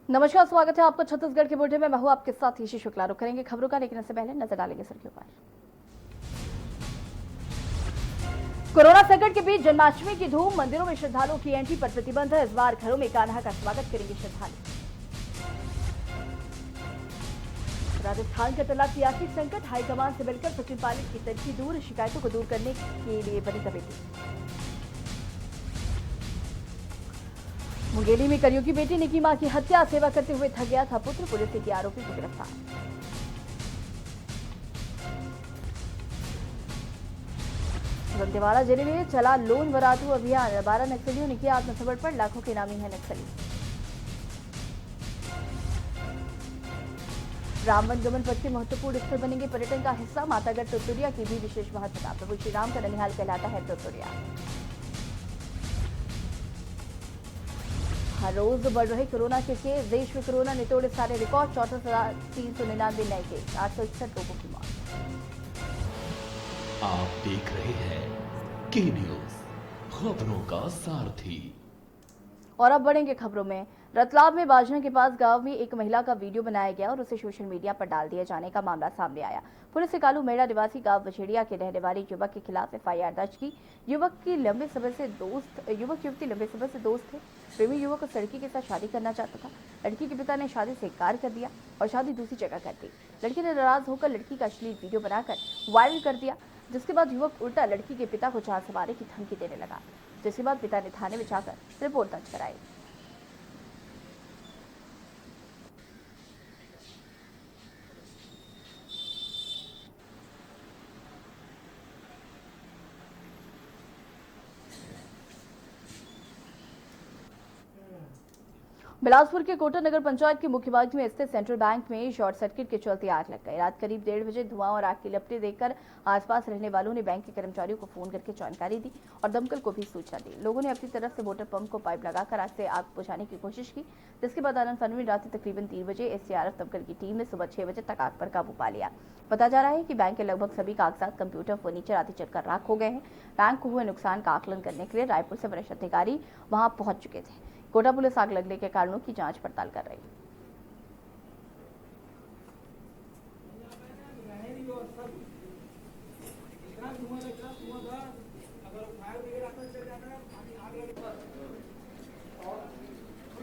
नमस्कार, स्वागत है आपका छत्तीसगढ़ के बुलेटिन में। मैं हूं आपके साथ ईशी शुक्ला। रुक करेंगे खबरों का, लेकिन इससे पहले नजर डालेंगे सुर्खियों पर। कोरोना संकट के बीच जन्माष्टमी की धूम, मंदिरों में श्रद्धालुओं की एंट्री पर प्रतिबंध है। इस बार घरों में कान्हा का स्वागत करेंगे श्रद्धालु। राजस्थान का टला सियासी संकट, हाईकमान से मिलकर सचिन पायलट की तनखी दूर, शिकायतों को दूर करने के लिए बनी कमेटी। मुंगेली में करियों की बेटी ने की मां की हत्या, सेवा करते हुए थक गया था पुत्र, पुलिस ने किया आरोपी को गिरफ्तार। दंतेवाड़ा जिले में चला लोन वरातू अभियान, 12 नक्सलियों ने किया आत्मसमर्पण, लाखों के इनामी है नक्सली। राम वनगमन पथ के महत्वपूर्ण स्थल बनेंगे पर्यटन का हिस्सा, मातागढ़ टुटुरिया की भी विशेष महत्वता, प्रभु श्री राम का ननिहाल कहलाता है टुटुरिया। हर रोज बढ़ रहे कोरोना के केस, देश में कोरोना ने तोड़े सारे रिकॉर्ड, 64,399 नए केस, 861 लोगों की मौत। आप देख रहे हैं के न्यूज, खबरों का सारथी। और अब बढ़ेंगे खबरों में। रतलाम में बाजना के पास गांव में एक महिला का वीडियो बनाया गया और उसे सोशल मीडिया पर डाल दिए जाने का मामला सामने आया। पुलिस ने कालू मेड़ा निवासी गांव बछेड़िया के रहने वाले युवक के खिलाफ एफआईआर दर्ज की। युवती लंबे समय से दोस्त थे। प्रेमी युवक उस लड़की के साथ शादी करना चाहता था। लड़की के पिता ने शादी से इनकार कर दिया और शादी दूसरी जगह कर दी। लड़की ने नाराज होकर लड़की का अश्लील वीडियो बनाकर वायरल कर दिया, जिसके बाद युवक उल्टा लड़की के पिता को जान से मारने की धमकी देने लगा, जिसके बाद पिता ने थाने में जाकर रिपोर्ट दर्ज कराई। बिलासपुर के कोटा नगर पंचायत के मुख्य मार्ग में स्थित सेंट्रल बैंक में शॉर्ट सर्किट के चलते आग लग गई। रात करीब 1:30 बजे धुआं और आग की लपटें देखकर आसपास रहने वालों ने बैंक के कर्मचारियों को फोन करके जानकारी दी और दमकल को भी सूचना दी। लोगों ने अपनी तरफ से मोटर पंप को पाइप लगाकर आग से आग बुझाने की कोशिश की, जिसके बाद आनंद रात तकरीबन 3 बजे एसडीआरएफ दमकल की टीम ने सुबह 6 बजे तक आग पर काबू पा लिया। बताया जा रहा है कि बैंक के लगभग सभी कागजात, कंप्यूटर, फर्नीचर आदि जलकर राख हो गए हैं। बैंक को हुए नुकसान का आकलन करने के लिए रायपुर से वरिष्ठ अधिकारी वहां पहुंच चुके थे। कोटा पुलिस आग लगने के कारणों की जांच पड़ताल कर रही है।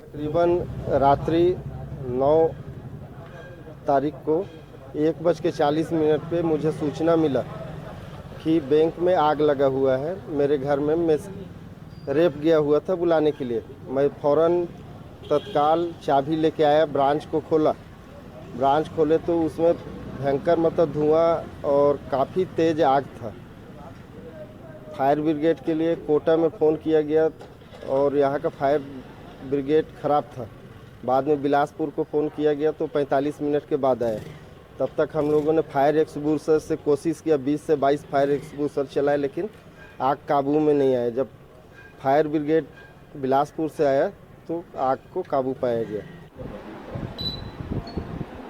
तकरीबन रात्रि 9 तारीख को 1:40 पे मुझे सूचना मिला कि बैंक में आग लगा हुआ है। मेरे घर में मैं रेप गया हुआ था बुलाने के लिए। मैं फौरन तत्काल चाबी लेके आया, ब्रांच को खोला। ब्रांच खोले तो उसमें भयंकर धुआं और काफ़ी तेज़ आग था। फायर ब्रिगेड के लिए कोटा में फ़ोन किया गया और यहाँ का फायर ब्रिगेड ख़राब था। बाद में बिलासपुर को फ़ोन किया गया तो 45 मिनट के बाद आया। तब तक हम लोगों ने फायर एक्सटिंग्विशर से कोशिश किया, 20 से 22 फायर एक्सटिंग्विशर चलाए, लेकिन आग काबू में नहीं आया। जब फायर ब्रिगेड बिलासपुर से आया तो आग को काबू पाया गया।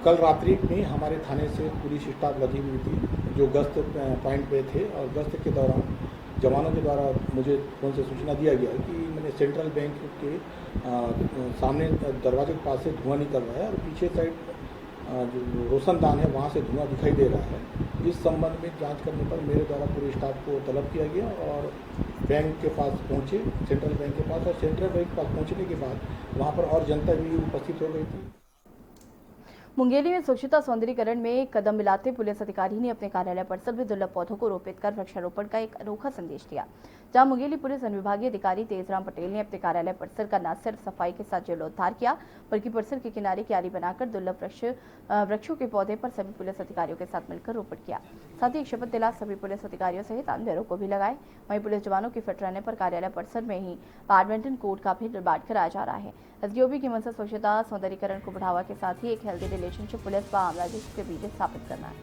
कल रात्रि में हमारे थाने से पुलिस स्टाफ लगी हुई थी जो गश्त पॉइंट पे थे, और गश्त के दौरान जवानों के द्वारा मुझे फोन से सूचना दिया गया कि मैंने सेंट्रल बैंक के सामने दरवाजे के पास से धुआं निकल रहा है और पीछे साइड जो रोशनदान है वहाँ से धुआं दिखाई दे रहा है। इस संबंध में जांच करने पर मेरे द्वारा पूरे स्टाफ को तलब किया गया और बैंक के पास पहुँचे, सेंट्रल बैंक के पास, और सेंट्रल बैंक के पास पहुँचने के बाद वहाँ पर और जनता भी उपस्थित हो गई थी। मुंगेली में स्वच्छता सौंदर्यीकरण में कदम मिलाते पुलिस अधिकारी ने अपने कार्यालय परिसर में दुर्लभ पौधों को रोपित कर वृक्षारोपण का एक अनोखा संदेश दिया। जहां मुंगेली पुलिस अनुविभागीय अधिकारी तेजराम पटेल ने अपने कार्यालय परिसर का न सिर्फ सफाई के साथ जीर्णोद्धार किया, बल्कि परिसर के किनारे क्यारी बनाकर दुर्लभ वृक्षों के पौधे पर सभी पुलिस अधिकारियों के साथ मिलकर रोपण किया। साथ ही एक शपथ दिला सभी पुलिस अधिकारियों सहित अन्य को भी लगाए। वहीं पुलिस जवानों के फिट रहने पर कार्यालय परिसर में ही बैडमिंटन कोर्ट का भी निर्माण कराया जा रहा है। एसडीओपी की मंशा स्वच्छता सौंदर्यीकरण को बढ़ावा के साथ ही एक हेल्दी रिलेशनशिप पुलिस व आम नागरिक के बीच स्थापित करना है।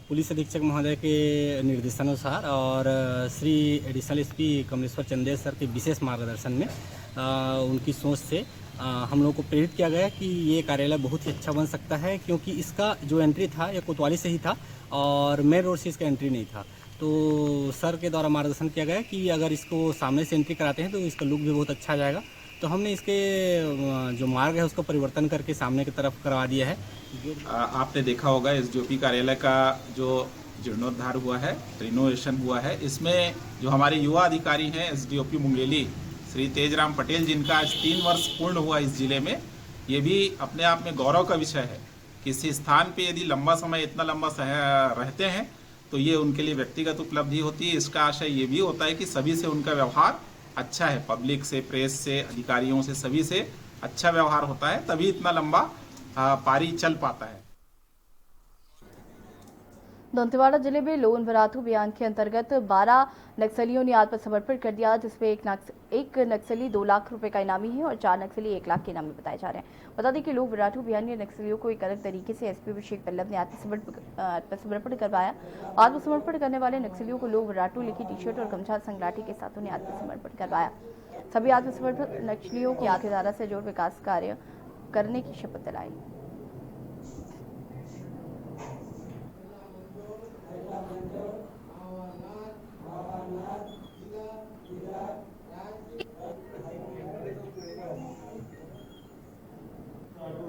पुलिस अधीक्षक महोदय के निर्देशानुसार और Shri additional SP Kamleshwar Chandel sir के विशेष मार्गदर्शन में उनकी सोच से हम लोग को प्रेरित किया गया कि ये कार्यालय बहुत ही अच्छा बन सकता है, क्योंकि इसका जो एंट्री था ये कोतवाली से ही था और मेन रोड से इसका एंट्री नहीं था। तो सर के द्वारा मार्गदर्शन किया गया कि अगर इसको सामने से एंट्री कराते हैं तो इसका लुक भी बहुत अच्छा जाएगा। तो हमने इसके जो मार्ग है उसको परिवर्तन करके सामने की तरफ करवा दिया है। आपने देखा होगा एसडीओपी कार्यालय का जो जीर्णोद्धार हुआ है, रिनोवेशन हुआ है, इसमें जो हमारे युवा अधिकारी हैं एसडीओपी मुंगेली श्री तेजराम पटेल, जिनका आज 3 वर्ष पूर्ण हुआ इस जिले में, ये भी अपने आप में गौरव का विषय है। किसी स्थान पे यदि लंबा समय इतना लंबा रहते हैं तो ये उनके लिए व्यक्तिगत उपलब्धि होती है। इसका आशय ये भी होता है कि सभी से उनका व्यवहार अच्छा है, पब्लिक से, प्रेस से, अधिकारियों से, सभी से अच्छा व्यवहार होता है, तभी इतना लंबा पारी चल पाता है। दंतेवाड़ा जिले में लोन वराथू अभियान के अंतर्गत 12 नक्सलियों ने आत्मसमर्पण कर दिया, जिसमें एक नक्सली 2 लाख रुपए का इनामी है और 4 नक्सली 1 लाख के इनामी बताए जा रहे हैं। बता दें कि लोन वराथू अभियान में नक्सलियों को एक अलग तरीके से एसपी अभिषेक पल्लव ने आत्मसमर्पण करवाया। आत्मसमर्पण करने वाले नक्सलियों को लोन वराथू लिखी टी-शर्ट और गमछा संग लाठी के साथ उन्हें आत्मसमर्पण करवाया। सभी आत्मसमर्पण नक्सलियों की मुख्यधारा से जोड़ विकास कार्य करने की शपथ दिलाई।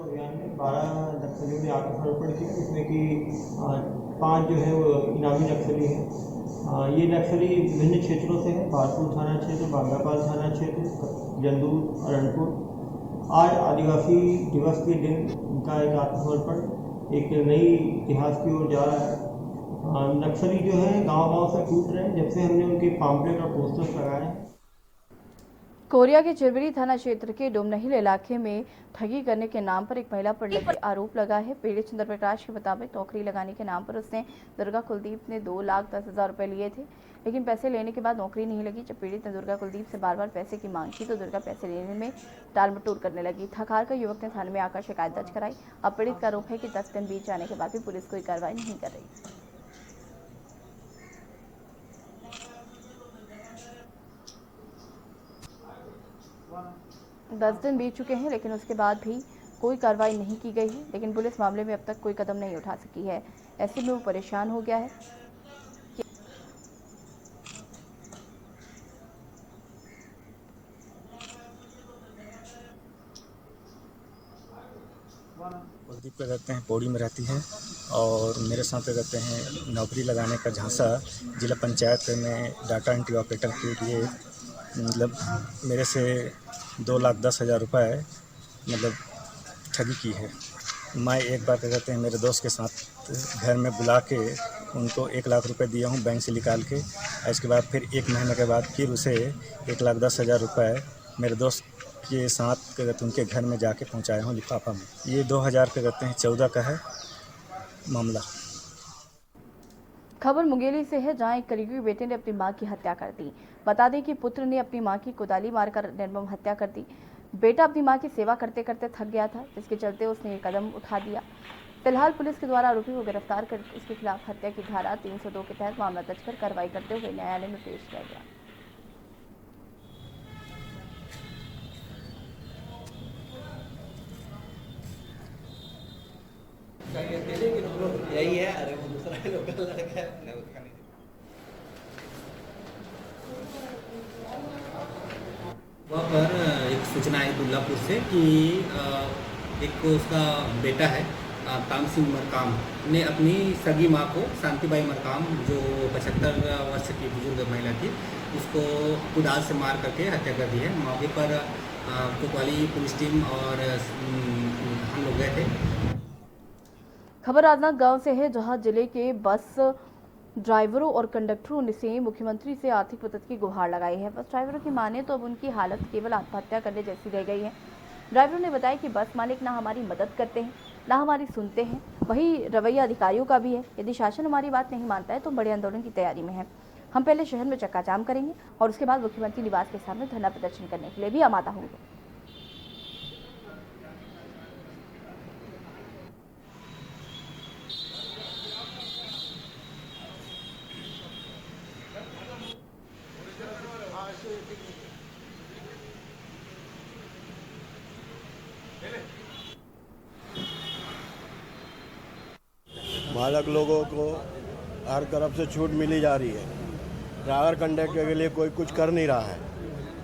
अभियान में 12 नक्सलियों ने आत्मसमर्पण किया, जिसमें कि 5 जो है वो इनामी नक्सली हैं। ये नक्सली विभिन्न क्षेत्रों से हैं, बारपुर थाना क्षेत्र, बांगापाल थाना क्षेत्र, जंदूर, अरणपुर। आज आदिवासी दिवस के दिन उनका एक आत्मसमर्पण एक नई इतिहास की ओर जा रहा है। नक्सली जो है गांव-गांव से टूट रहे हैं जब से हमने उनके पम्पलेट और पोस्टर्स लगाए हैं। कोरिया के चिरबरी थाना क्षेत्र के डोमनहिल इलाके में ठगी करने के नाम पर एक महिला पर लगे आरोप लगा है। पीड़ित चंद्र प्रकाश के मुताबिक नौकरी लगाने के नाम पर उसने दुर्गा कुलदीप ने 2,10,000 रुपए लिए थे, लेकिन पैसे लेने के बाद नौकरी नहीं लगी। जब पीड़ित ने दुर्गा कुलदीप से बार बार पैसे की मांग की तो दुर्गा पैसे लेने में टालमटोल करने लगी। थक-हार कर युवक ने थाने में आकर शिकायत दर्ज कराई। अब पीड़ित का आरोप है कि 10 दिन बीत जाने के बाद भी पुलिस कोई कार्रवाई नहीं कर रही। 10 दिन बीत चुके हैं, लेकिन उसके बाद भी कोई कार्रवाई नहीं की गई है। लेकिन पुलिस मामले में अब तक कोई कदम नहीं उठा सकी है। ऐसे में वो परेशान हो गया है। कुलदीप का कहते हैं पौड़ी में रहती है और मेरे साथ कहते हैं नौकरी लगाने का झांसा जिला पंचायत में डाटा एंट्री ऑपरेटर के लिए मतलब मेरे से 2,10,000 रुपये मतलब ठगी की है। मैं एक बार क्या कहते हैं मेरे दोस्त के साथ घर में बुला के उनको 1 लाख रुपए दिया हूँ बैंक से निकाल के। इसके बाद फिर 1 महीने के बाद फिर उसे 1,10,000 रुपये मेरे दोस्त के साथ क्या कहते हैं उनके घर में जाके पहुँचाया हूँ लिफाफा में। ये 2000 क्या कहते हैं 14 का है मामला। खबर मुंगेली से है, जहां एक करीबी बेटे ने अपनी मां की हत्या कर दी। बता दें कि पुत्र ने अपनी मां की कुदाली मारकर निर्मम हत्या कर दी। बेटा अपनी मां की सेवा करते करते थक गया था, जिसके चलते उसने ये कदम उठा दिया। फिलहाल पुलिस के द्वारा आरोपी को गिरफ्तार कर उसके खिलाफ हत्या की धारा 302 के तहत मामला दर्ज कर कार्रवाई करते हुए न्यायालय में पेश किया गया। यही है, अरे वो दूसरा लोकल लड़का है, नहीं उसका नहीं। वहाँ पर एक सूचना आई दुल्लापुर से कि एक उसका बेटा है ताम सिंह मरकाम ने अपनी सगी माँ को शांतिबाई मरकाम जो 75 वर्ष की बुजुर्ग महिला थी उसको कुदाल से मार करके हत्या कर दी है। मौके पर कोतवाली पुलिस टीम और हम लोग गए थे। खबर राजनांद गांव से है, जहां जिले के बस ड्राइवरों और कंडक्टरों ने से मुख्यमंत्री से आर्थिक मदद की गुहार लगाई है। बस ड्राइवरों की माने तो अब उनकी हालत केवल आत्महत्या करने जैसी रह गई है। ड्राइवरों ने बताया कि बस मालिक ना हमारी मदद करते हैं, ना हमारी सुनते हैं। वही रवैया अधिकारियों का भी है। यदि शासन हमारी बात नहीं मानता है तो बड़े आंदोलन की तैयारी में है। हम पहले शहर में चक्का जाम करेंगे और उसके बाद मुख्यमंत्री निवास के सामने धरना प्रदर्शन करने के लिए भी आमादा होंगे। बालक लोगों को हर तरफ से छूट मिली जा रही है। ड्राइवर कंडक्टर के लिए कोई कुछ कर नहीं रहा है।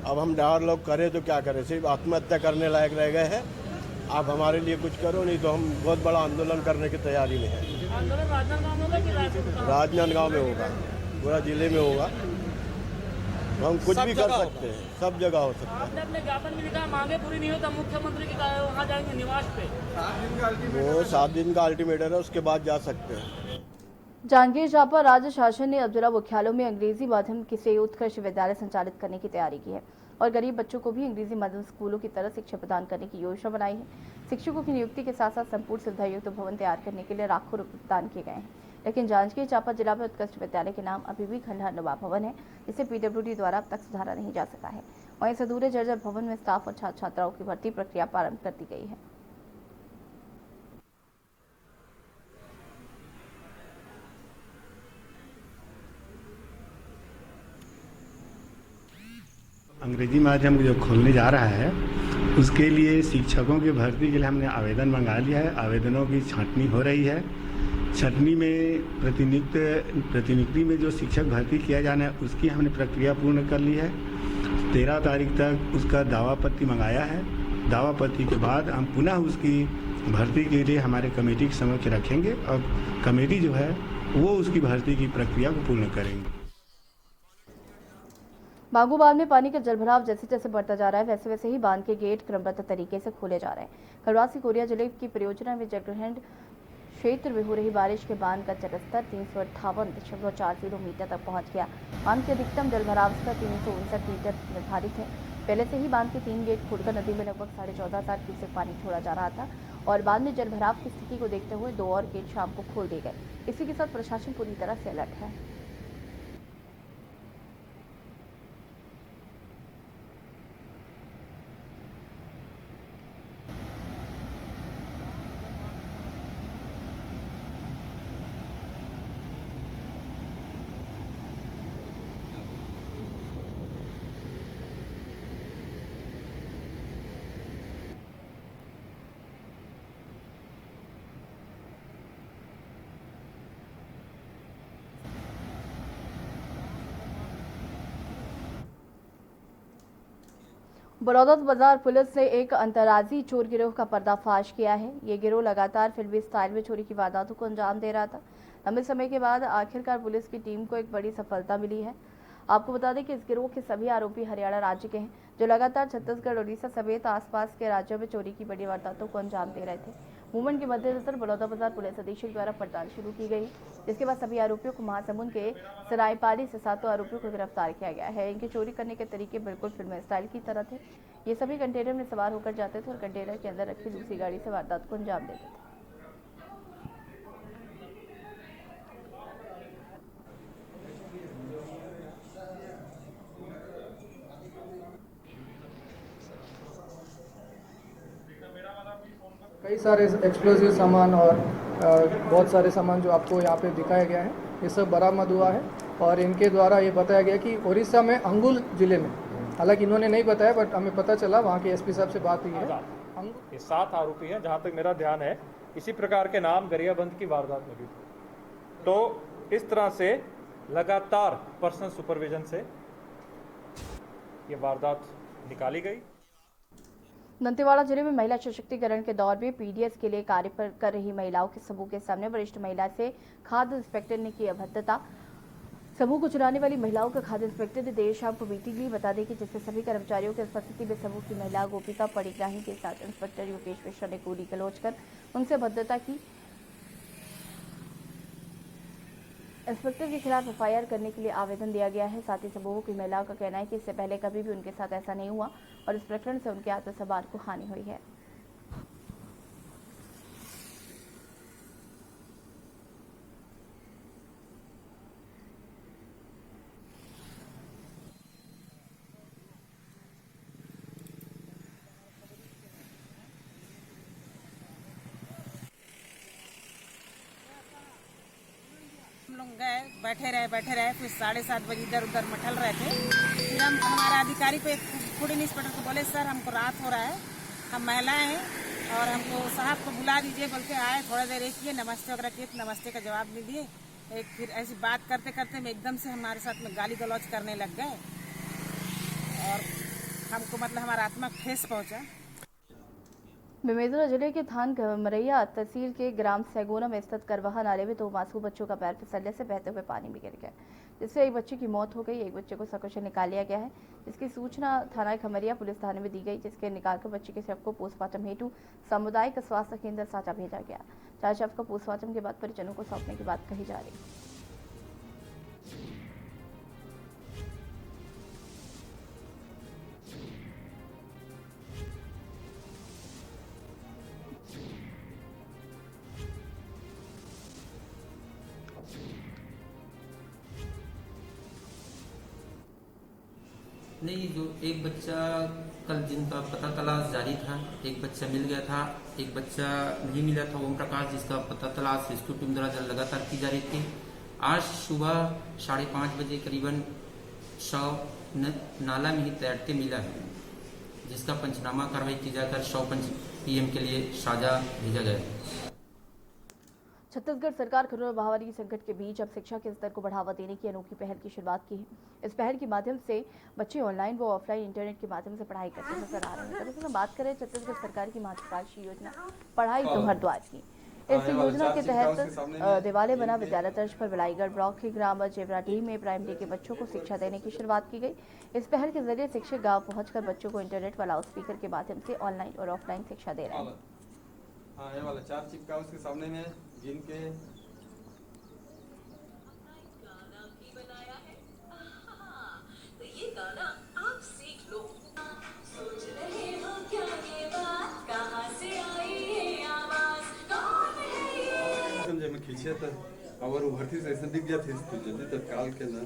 अब हम ड्राइवर लोग करें तो क्या करें, सिर्फ आत्महत्या करने लायक रह गए हैं। आप हमारे लिए कुछ करो, नहीं तो हम बहुत बड़ा आंदोलन करने की तैयारी में हैं। आंदोलन राजनांदगांव में होगा कि रायपुर? राजनांदगांव में होगा, पूरा जिले में होगा। हम कुछ भी कर सकते हैं, सब जगह हो सकता है। आपने अपने ज्ञापन में लिखा मांगे पूरी नहीं होता मुख्यमंत्री की वहाँ जाएंगे निवास पे। वो 7 दिन का अल्टीमेटम है, उसके बाद जा सकते हैं। जांजगीर चांपा राज्य शासन ने अब जिला मुख्यालयों में अंग्रेजी माध्यम से उत्कृष्ट विद्यालय संचालित करने की तैयारी की है और गरीब बच्चों को भी अंग्रेजी माध्यम स्कूलों की तरह शिक्षा प्रदान करने की योजना बनाई है। शिक्षकों की नियुक्ति के साथ साथ संपूर्ण सुविधायुक्त भवन तैयार करने के लिए लाखों रुपए प्रदान किए गए हैं। लेकिन जांजगीर चांपा जिला में उत्कृष्ट विद्यालय के नाम अभी भी खंडहर नुमा भवन है, जिसे पीडब्ल्यूडी द्वारा अब तक सुधारा नहीं जा सका है। वहीं इस अधूरे जर्जर भवन में स्टाफ और छात्र छात्राओं की भर्ती प्रक्रिया प्रारंभ कर दी गई है। अंग्रेजी माध्यम जो खोलने जा रहा है उसके लिए शिक्षकों की भर्ती के लिए हमने आवेदन मंगा लिया है। आवेदनों की छांटनी हो रही है। छटनी में प्रतिनियुक्ति में जो शिक्षक भर्ती किया जाना है उसकी हमने प्रक्रिया पूर्ण कर ली है। 13 तारीख तक उसका दावापत्ति मंगाया है। दावापत्ति के बाद हम पुनः उसकी भर्ती के लिए हमारे कमेटी के समक्ष रखेंगे और कमेटी जो है वो उसकी भर्ती की प्रक्रिया को पूर्ण करेंगे। बागू बांध में पानी का जलभराव जैसे जैसे बढ़ता जा रहा है वैसे वैसे ही बांध के गेट क्रमबद्ध तरीके से खोले जा रहे हैं। खरवासी कोरिया जिले की परियोजना में जलग्रहण क्षेत्र में हो रही बारिश के बांध का जलस्तर 358.40 मीटर तक पहुंच गया। बांध के अधिकतम जलभराव स्तर 359 मीटर निर्धारित है। पहले से ही बांध के 3 गेट खोलकर नदी में लगभग 14,500 क्यूसेक पानी छोड़ा जा रहा था और बांध में जलभराव की स्थिति को देखते हुए 2 और गेट शाम को खोल दिए गए। इसी के साथ प्रशासन पूरी तरह से अलर्ट है। बड़ौदा बाजार पुलिस ने एक अंतर्राज्यीय चोर गिरोह का पर्दाफाश किया है। ये गिरोह लगातार फिल्मी स्टाइल में चोरी की वारदातों को अंजाम दे रहा था। लंबे समय के बाद आखिरकार पुलिस की टीम को एक बड़ी सफलता मिली है। आपको बता दें कि इस गिरोह के सभी आरोपी हरियाणा राज्य के हैं, जो लगातार छत्तीसगढ़, उड़ीसा समेत आसपास के राज्यों में चोरी की बड़ी वारदातों को अंजाम दे रहे थे। मूवमेंट के मद्देनजर बड़ौदा बाजार पुलिस अधीक्षक द्वारा पड़ताल शुरू की गई, जिसके बाद सभी आरोपियों को महासमुंद के सरायपाली से 7 आरोपियों को गिरफ्तार किया गया है। इनके चोरी करने के तरीके बिल्कुल फिल्म स्टाइल की तरह थे। ये सभी कंटेनर में सवार होकर जाते थे और कंटेनर के अंदर रखी दूसरी गाड़ी से वारदात को अंजाम देते थे। कई सारे एक्सप्लोसिव सामान और बहुत सारे सामान जो आपको यहाँ पे दिखाया गया है, ये सब बरामद हुआ है और इनके द्वारा ये बताया गया कि उड़ीसा में अंगुल जिले में, हालांकि इन्होंने नहीं बताया बट हमें पता चला, वहाँ के एसपी साहब से बात हुई है। ये 7 आरोपी हैं जहाँ तक मेरा ध्यान है। इसी प्रकार के नाम गरियाबंद की वारदात में भी थे। तो इस तरह से लगातार पर्सनल सुपरविजन से ये वारदात निकाली गई। दंतेवाड़ा जिले में महिला सशक्तिकरण के दौर में पीडीएस के लिए कार्य कर रही महिलाओं के समूह के सामने वरिष्ठ महिला से खाद्य इंस्पेक्टर ने की अभद्रता। समूह को चुराने वाली महिलाओं का खाद्य इंस्पेक्टर ने देर शाम को मीटिंग ली। बता दें कि जिससे सभी कर्मचारियों की उपस्थिति में समूह की महिला गोपिका पड़िग्राही के साथ इंस्पेक्टर योगेश मिश्रा ने गोली गलौज कर उनसे अभद्रता की। इंस्पेक्टर के खिलाफ एफआईआर करने के लिए आवेदन दिया गया है। साथ ही समूह की महिलाओं का कहना है कि इससे पहले कभी भी उनके साथ ऐसा नहीं हुआ और इस प्रकरण से उनके आत्मसम्मान को हानि हुई है। लोग गए, बैठे रहे फिर 7:30 बजे इधर उधर मठल रहे थे। फिर हम हमारे अधिकारी को फूड इंस्पेक्टर को बोले, सर हमको रात हो रहा है, हम महिलाएं हैं, और हमको साहब को बुला दीजिए बोल के आए, थोड़ा देर एक किए, नमस्ते वगैरह किए, तो नमस्ते का जवाब नहीं दिए। एक फिर ऐसी बात करते करते में एकदम से हमारे साथ में गाली गलौज करने लग गए और हमको मतलब हमारा आत्मा ठेस पहुंचा। बेमेतरा जिले के थान मरैया तहसील के ग्राम सैगोना में स्थित करवाहा नाले में 2 मासूम बच्चों का पैर फिसलने से बहते हुए पानी में गिर गया, जिससे एक बच्चे की मौत हो गई। एक बच्चे को सकुशल निकाल लिया गया है, जिसकी सूचना थाना खमरिया पुलिस थाने में दी गई, जिसके निकालकर बच्चे के शव को पोस्टमार्टम हेतु सामुदायिक स्वास्थ्य केंद्र साचा भेजा गया। चार शव को पोस्टमार्टम के बाद परिजनों को सौंपने की बात कही जा रही है। नहीं, जो एक बच्चा कल जिनका पता तलाश जारी था, एक बच्चा मिल गया था, एक बच्चा नहीं मिला था, ओम प्रकाश, जिसका पता तलाश रेस्क्यू टीम द्वारा लगातार की जा रही थी। आज सुबह 5:30 बजे करीबन शव नाला में ही तैरते मिला है, जिसका पंचनामा कार्रवाई की जाकर शव पीएम के लिए साजा भेजा गया है। छत्तीसगढ़ सरकार कोरोना महामारी संकट के बीच अब शिक्षा के स्तर को बढ़ावा देने की अनोखी पहल की शुरुआत की है। इस पहल के माध्यम से बच्चे ऑनलाइन व ऑफलाइन इंटरनेट के माध्यम से पढ़ाई करते नजर आ रहे हैं। दरअसल हम बात करें छत्तीसगढ़ सरकार की महत्वाकांक्षी योजना पढ़ाई तुम्हार द्वार की। इस योजना के तहत देवालय बना विद्यालय तर्ज पर बिलाईगढ़ ब्लॉक के ग्राम जेवराडीह में प्राइमरी के बच्चों को शिक्षा देने की शुरुआत की गई। इस पहल के जरिए शिक्षक गाँव पहुंचकर बच्चों को इंटरनेट व लाउड स्पीकर के माध्यम से ऑनलाइन और ऑफलाइन शिक्षा दे रहे हैं। हाँ, ये वाला 4 चिपका उसके सामने में गिन के आप सीख लो। सोच रहे हो क्या ये बात, कहाँ से आई ये आवाज, कौन है ये? समझे में खींचे तो और उभरती से ऐसे दिख जाती है तो जल्दी तत्काल के ना।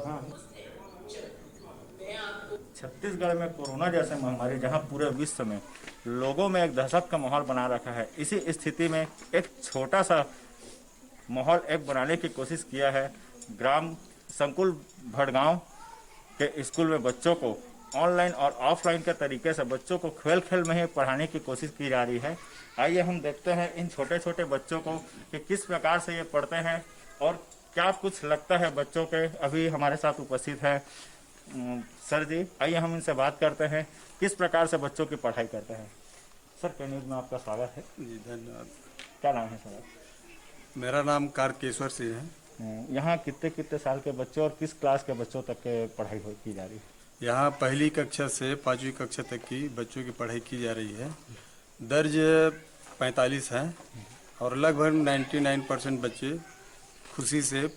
हाँ, छत्तीसगढ़ में कोरोना जैसे महामारी जहां पूरे विश्व में लोगों में एक दहशत का माहौल बना रखा है, इसी स्थिति में एक छोटा सा माहौल एक बनाने की कोशिश किया है। ग्राम संकुल भड़गांव के स्कूल में बच्चों को ऑनलाइन और ऑफलाइन के तरीके से बच्चों को खेल खेल में ही पढ़ाने की कोशिश की जा रही है। आइए हम देखते हैं इन छोटे छोटे बच्चों को कि किस प्रकार से ये पढ़ते हैं और क्या कुछ लगता है बच्चों के। अभी हमारे साथ उपस्थित है सर जी, आइए हम इनसे बात करते हैं किस प्रकार से बच्चों की पढ़ाई करते हैं। सर, के न्यूज़ में आपका स्वागत है। जी धन्यवाद। क्या नाम है सर? मेरा नाम कारकेश्वर सिंह है। यहाँ कितने साल के बच्चों और किस क्लास के बच्चों तक के पढ़ाई की जा रही है? यहाँ पहली कक्षा से 5वीं कक्षा तक की बच्चों की पढ़ाई की जा रही है। दर्ज 45 है और लगभग 99% बच्चे खुशी से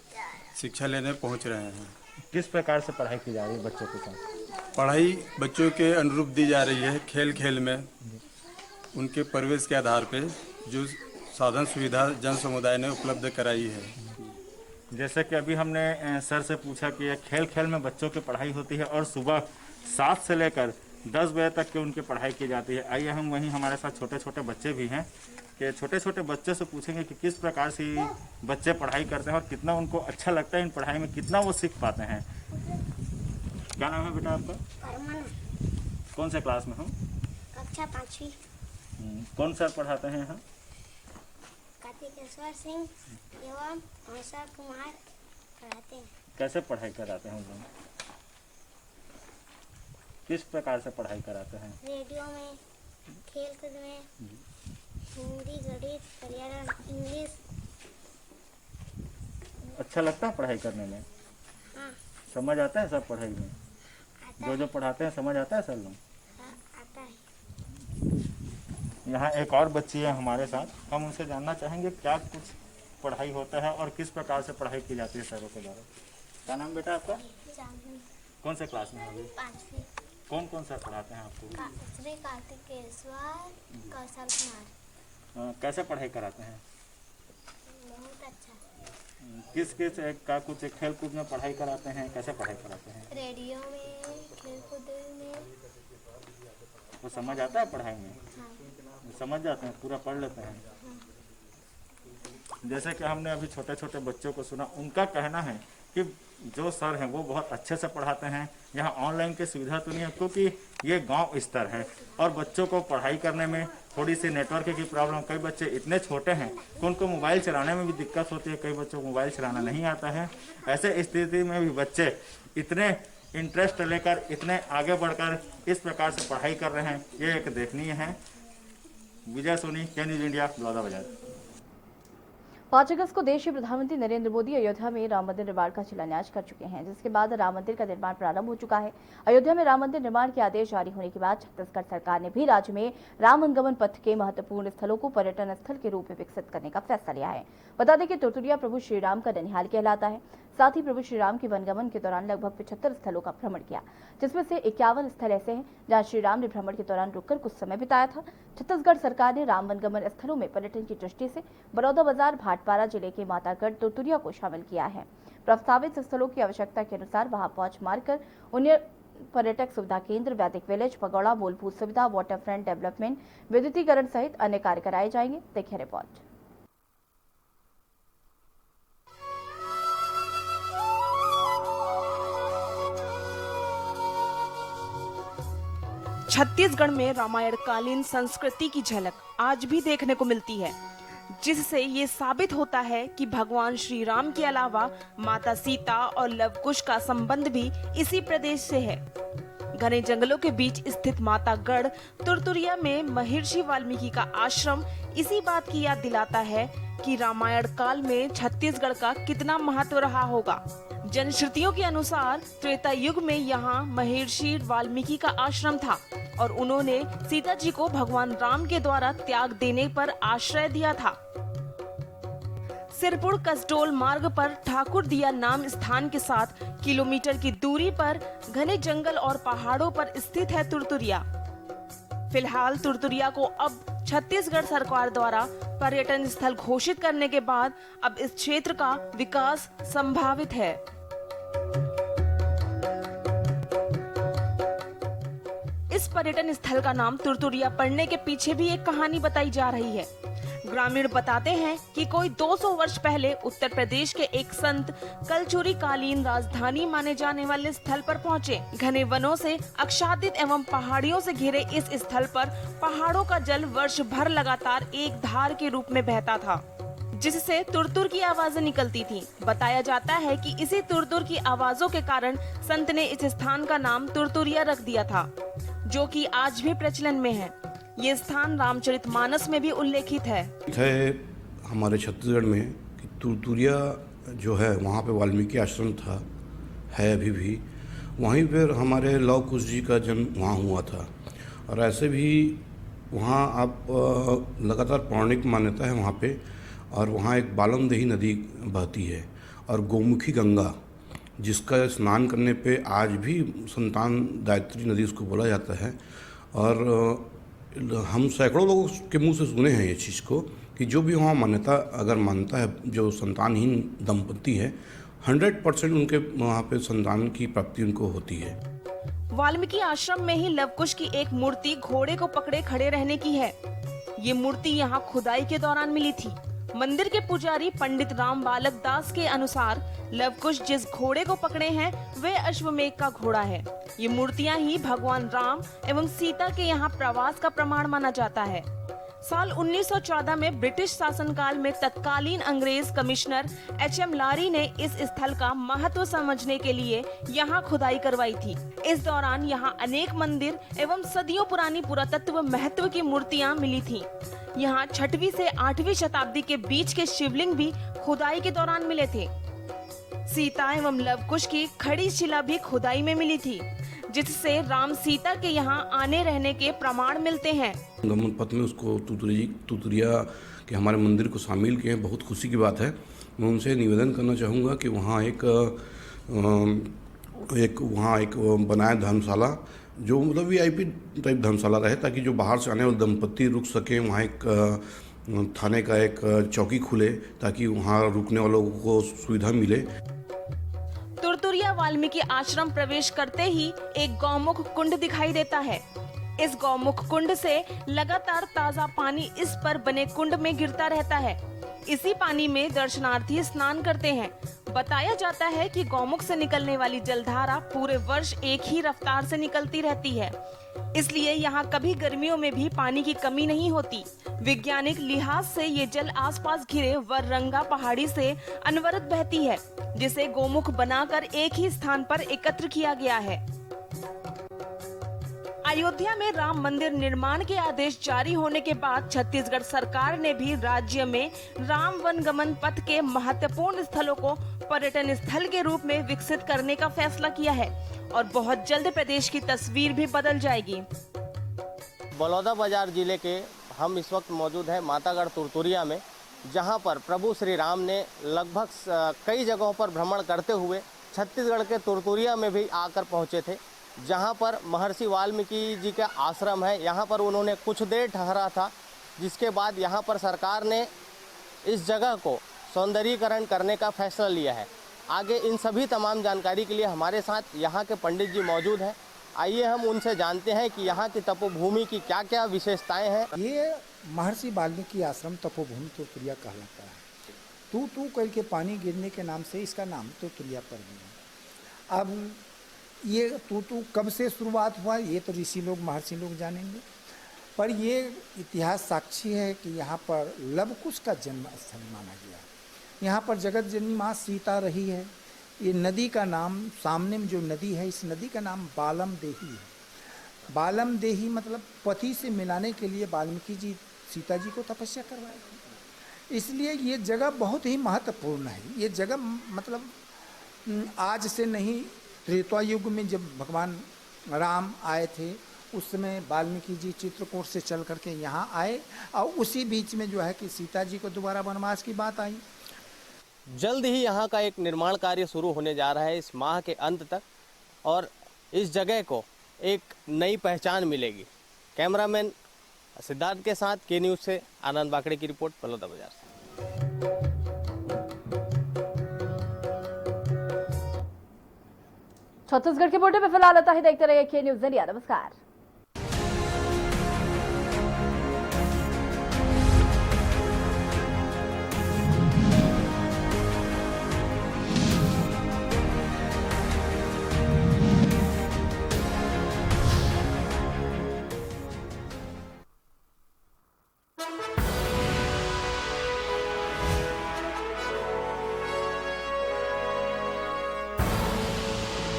शिक्षा लेने पहुँच रहे हैं। किस प्रकार से पढ़ाई की जा रही है बच्चों के साथ? पढ़ाई बच्चों के अनुरूप दी जा रही है, खेल खेल में उनके परिवेश के आधार पे जो साधन सुविधा जन समुदाय ने उपलब्ध कराई है। जैसे कि अभी हमने सर से पूछा कि ये खेल खेल में बच्चों की पढ़ाई होती है और सुबह 7 से लेकर 10 बजे तक की उनकी पढ़ाई की जाती है। आइए हम वहीं हमारे साथ छोटे छोटे बच्चे भी हैं कि छोटे छोटे बच्चे से पूछेंगे कि किस प्रकार से बच्चे पढ़ाई करते हैं और कितना उनको अच्छा लगता है इन पढ़ाई में, कितना वो सीख पाते हैं। क्या नाम है बेटा आपका? कौन से क्लास में हो? कक्षा 5वीं। कौन सर पढ़ाते हैं यहाँ? कार्तिकेश्वर सिंह एवं हंसा कुमार पढ़ाते हैं। कैसे पढ़ाई कराते हैं उन लोग? किस प्रकार से पढ़ाई कराते हैं? रेडियो में, खेल कूद में, हिंदी, गणित, पर्यावरण, इंग्लिश। अच्छा लगता है पढ़ाई करने में? हाँ। समझ आता है सब पढ़ाई में? जो पढ़ाते हैं समझ आता है सर लोग? हाँ, आता है। यहाँ एक और बच्ची है हमारे साथ, हम उनसे जानना चाहेंगे क्या कुछ पढ़ाई होता है और किस प्रकार से पढ़ाई की जाती है सरों के द्वारा। क्या नाम बेटा आपका? कौन से क्लास में अभी? 5वीं। कौन कौन सा पढ़ाते हैं आपको? श्री कार्तिकेश्वर, कौशल कुमार। कैसे पढ़ाई कराते हैं? बहुत अच्छा। किस किस का कुछ खेल कूद में पढ़ाई कराते हैं? कैसे पढ़ाई कराते हैं? रेडियो में, खेल कूद में। वो समझ आता है पढ़ाई में? हाँ। समझ जाते हैं, पूरा पढ़ लेते हैं। हाँ। जैसे कि हमने अभी छोटे छोटे बच्चों को सुना, उनका कहना है कि जो सर हैं वो बहुत अच्छे से पढ़ाते हैं। यहाँ ऑनलाइन की सुविधा तो नहीं है क्योंकि ये गांव स्तर है और बच्चों को पढ़ाई करने में थोड़ी सी नेटवर्क की प्रॉब्लम, कई बच्चे इतने छोटे हैं कि उनको मोबाइल चलाने में भी दिक्कत होती है, कई बच्चों को मोबाइल चलाना नहीं आता है। ऐसे स्थिति में भी बच्चे इतने इंटरेस्ट लेकर इतने आगे बढ़कर इस प्रकार से पढ़ाई कर रहे हैं, ये एक देखनीय है। विजय सोनी, के न्यूज इंडिया, बलौदाबाजार। 5 अगस्त को देश के प्रधानमंत्री नरेंद्र मोदी अयोध्या में राम मंदिर निर्माण का शिलान्यास कर चुके हैं, जिसके बाद राम मंदिर का निर्माण प्रारंभ हो चुका है। अयोध्या में राम मंदिर निर्माण के आदेश जारी होने के बाद छत्तीसगढ़ सरकार ने भी राज्य में राम वनगमन पथ के महत्वपूर्ण स्थलों को पर्यटन स्थल के रूप में विकसित करने का फैसला लिया है। बता दें कि तुरतुरिया प्रभु श्रीराम का ननिहाल कहलाता है। साथ ही प्रभु श्रीराम के वनगमन के दौरान लगभग 75 स्थलों का भ्रमण किया, जिसमें से 51 स्थल ऐसे हैं जहां श्रीराम ने भ्रमण के दौरान रुककर कुछ समय बिताया था। छत्तीसगढ़ सरकार ने राम वनगमन स्थलों में पर्यटन की दृष्टि से बलौदाबाजार, भाटपारा जिले के मातागढ़, तुरतुरिया को शामिल किया है। प्रस्तावित स्थलों की आवश्यकता के अनुसार वहां पहुंच मारकर उन्हें पर्यटक सुविधा केंद्र, वैदिक विलेज, पगोड़ा, मूलभूत सुविधा, वाटर फ्रंट डेवलपमेंट, विद्युतीकरण सहित अन्य कार्य कराए जाएंगे। देखिए रिपोर्ट। छत्तीसगढ़ में रामायण कालीन संस्कृति की झलक आज भी देखने को मिलती है, जिससे ये साबित होता है कि भगवान श्री राम के अलावा माता सीता और लव कुश का संबंध भी इसी प्रदेश से है। घने जंगलों के बीच स्थित मातागढ़ तुरतुरिया में महर्षि वाल्मीकि का आश्रम इसी बात की याद दिलाता है कि रामायण काल में छत्तीसगढ़ का कितना महत्व रहा होगा। जनश्रुतियों के अनुसार त्रेता युग में यहाँ महर्षि वाल्मीकि का आश्रम था और उन्होंने सीता जी को भगवान राम के द्वारा त्याग देने पर आश्रय दिया था। सिरपुर कसडोल मार्ग पर ठाकुर दिया नाम स्थान के 7 किलोमीटर की दूरी पर घने जंगल और पहाड़ों पर स्थित है तुरतुरिया। फिलहाल तुरतुरिया को अब छत्तीसगढ़ सरकार द्वारा पर्यटन स्थल घोषित करने के बाद अब इस क्षेत्र का विकास संभावित है। इस पर्यटन स्थल का नाम तुरतुरिया पड़ने के पीछे भी एक कहानी बताई जा रही है। ग्रामीण बताते हैं कि कोई 200 वर्ष पहले उत्तर प्रदेश के एक संत कलचुरी कालीन राजधानी माने जाने वाले स्थल पर पहुंचे। घने वनों से आच्छादित एवं पहाड़ियों से घिरे इस स्थल पर पहाड़ों का जल वर्ष भर लगातार एक धार के रूप में बहता था, जिससे तुरतुर की आवाजें निकलती थीं। बताया जाता है कि इसी तुरतुर की आवाजों के कारण संत ने इस स्थान का नाम तुरतुरिया रख दिया था, जो कि आज भी प्रचलन में है। ये स्थान रामचरितमानस में भी उल्लेखित है। हमारे छत्तीसगढ़ में कि तुरतुरिया जो है वहाँ पे वाल्मीकि आश्रम था, है अभी भी। वहीं पर हमारे लव कुश जी का जन्म वहाँ हुआ था और ऐसे भी वहाँ आप लगातार पौराणिक मान्यता है वहाँ पे। और वहाँ एक बालमदेही नदी बहती है और गौमुखी गंगा, जिसका स्नान करने पे आज भी संतान दायत्री नदी उसको बोला जाता है। और हम सैकड़ों लोगों के मुंह से सुने हैं ये चीज़ को कि जो भी वहाँ मान्यता अगर मानता है, जो संतानहीन दंपति है, 100% उनके वहाँ पे संतान की प्राप्ति उनको होती है। वाल्मीकि आश्रम में ही लवकुश की एक मूर्ति घोड़े को पकड़े खड़े रहने की है। ये मूर्ति यहाँ खुदाई के दौरान मिली थी। मंदिर के पुजारी पंडित राम बालक दास के अनुसार लवकुश जिस घोड़े को पकड़े हैं वे अश्वमेघ का घोड़ा है। ये मूर्तियां ही भगवान राम एवं सीता के यहाँ प्रवास का प्रमाण माना जाता है। साल 1914 में ब्रिटिश शासनकाल में तत्कालीन अंग्रेज कमिश्नर HM लारी ने इस स्थल का महत्व समझने के लिए यहाँ खुदाई करवाई थी। इस दौरान यहाँ अनेक मंदिर एवं सदियों पुरानी पुरातत्व महत्व की मूर्तियाँ मिली थीं। यहाँ 6वीं से 8वीं शताब्दी के बीच के शिवलिंग भी खुदाई के दौरान मिले थे। सीता एवं लवकुश की खड़ी शिला भी खुदाई में मिली थी, जिससे राम सीता के यहाँ आने रहने के प्रमाण मिलते हैं। गमन पथ में उसको तुरतुरिया के हमारे मंदिर को शामिल किए हैं, बहुत खुशी की बात है। मैं उनसे निवेदन करना चाहूँगा कि वहाँ एक बनाए धर्मशाला, जो मतलब VIP टाइप धर्मशाला रहे, ताकि जो बाहर से आने वाले दंपत्ति रुक सकें। वहाँ एक थाने का एक चौकी खुले ताकि वहाँ रुकने वालों को सुविधा मिले। तुरतुरिया वाल्मीकि आश्रम प्रवेश करते ही एक गौमुख कुंड दिखाई देता है। इस गौमुख कुंड से लगातार ताजा पानी इस पर बने कुंड में गिरता रहता है। इसी पानी में दर्शनार्थी स्नान करते हैं। बताया जाता है कि गौमुख से निकलने वाली जलधारा पूरे वर्ष एक ही रफ्तार से निकलती रहती है, इसलिए यहाँ कभी गर्मियों में भी पानी की कमी नहीं होती। वैज्ञानिक लिहाज से ये जल आसपास घिरे वररंगा पहाड़ी से अनवरत बहती है, जिसे गोमुख बनाकर एक ही स्थान पर एकत्र किया गया है। अयोध्या में राम मंदिर निर्माण के आदेश जारी होने के बाद छत्तीसगढ़ सरकार ने भी राज्य में राम वनगमन पथ के महत्वपूर्ण स्थलों को पर्यटन स्थल के रूप में विकसित करने का फैसला किया है और बहुत जल्द प्रदेश की तस्वीर भी बदल जाएगी। बलौदाबाजार जिले के हम इस वक्त मौजूद हैं मातागढ़ तुरतुरिया में, जहां पर प्रभु श्री राम ने लगभग कई जगहों पर भ्रमण करते हुए छत्तीसगढ़ के तुरतुरिया में भी आकर पहुंचे थे, जहां पर महर्षि वाल्मीकि जी का आश्रम है। यहां पर उन्होंने कुछ देर ठहरा था, जिसके बाद यहां पर सरकार ने इस जगह को सौंदर्यीकरण करने का फैसला लिया है। आगे इन सभी तमाम जानकारी के लिए हमारे साथ यहां के पंडित जी मौजूद हैं। आइए हम उनसे जानते हैं कि यहाँ की तपोभूमि की क्या क्या विशेषताएं हैं। ये महर्षि वाल्मीकि आश्रम तपोभूमि तुरतुरिया कहलाता है। तू करके पानी गिरने के नाम से इसका नाम तुरतुरिया पड़ गया। अब ये तू कब से शुरुआत हुआ ये तो ऋषि लोग महर्षि लोग जानेंगे, पर ये इतिहास साक्षी है कि यहाँ पर लवकुश का जन्म स्थल माना गया। यहाँ पर जगत जननी माँ सीता रही है। ये नदी का नाम, सामने में जो नदी है, इस नदी का नाम बालम देही है। बालम देही मतलब पति से मिलाने के लिए वाल्मीकि जी सीता जी को तपस्या करवाए थे, इसलिए ये जगह बहुत ही महत्वपूर्ण है। ये जगह मतलब आज से नहीं, त्रेता युग में जब भगवान राम आए थे उस समय वाल्मीकि जी चित्रकूट से चल करके यहाँ आए और उसी बीच में जो है कि सीता जी को दोबारा वनवास की बात आई। जल्द ही यहाँ का एक निर्माण कार्य शुरू होने जा रहा है इस माह के अंत तक, और इस जगह को एक नई पहचान मिलेगी। कैमरामैन सिद्धार्थ के साथ के न्यूज़ से आनंद बाकड़े की रिपोर्ट, बलौदाबाजार से। छत्तीसगढ़ के बोर्ड में फिलहाल आता है, देखते रहिए के न्यूज़ इंडिया। नमस्कार।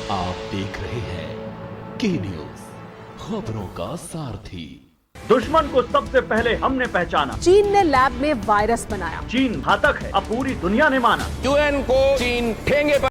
आप देख रहे हैं के न्यूज़, खबरों का सारथी। दुश्मन को सबसे पहले हमने पहचाना। चीन ने लैब में वायरस बनाया। चीन घातक है, अब पूरी दुनिया ने माना। यूएन को चीन ठेंगे पर